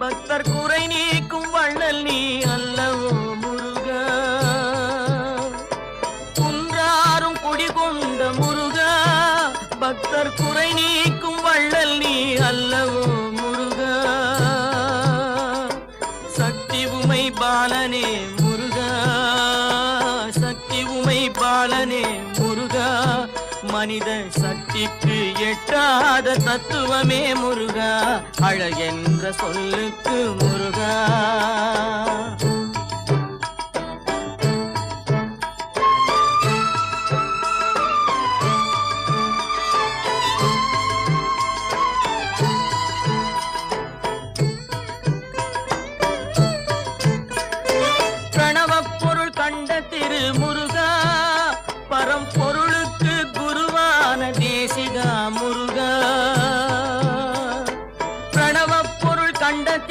பக்தர் குறை நீக்கும் வள்ளல் நீ அல்லவோ முருகா, குன்றாரும் குடிகொண்ட முருகா, பக்தர் குறை நீக்கும் வள்ளல் நீ அல்லவோ முருகா, சக்தி உமை பாலனே முருகா, சக்தி உமை பாலனே முருகா, மனித சக்திக்கு எட்டாத தத்துவமே முருகா, அழகென்ற சொல்லுக்கு முருகா.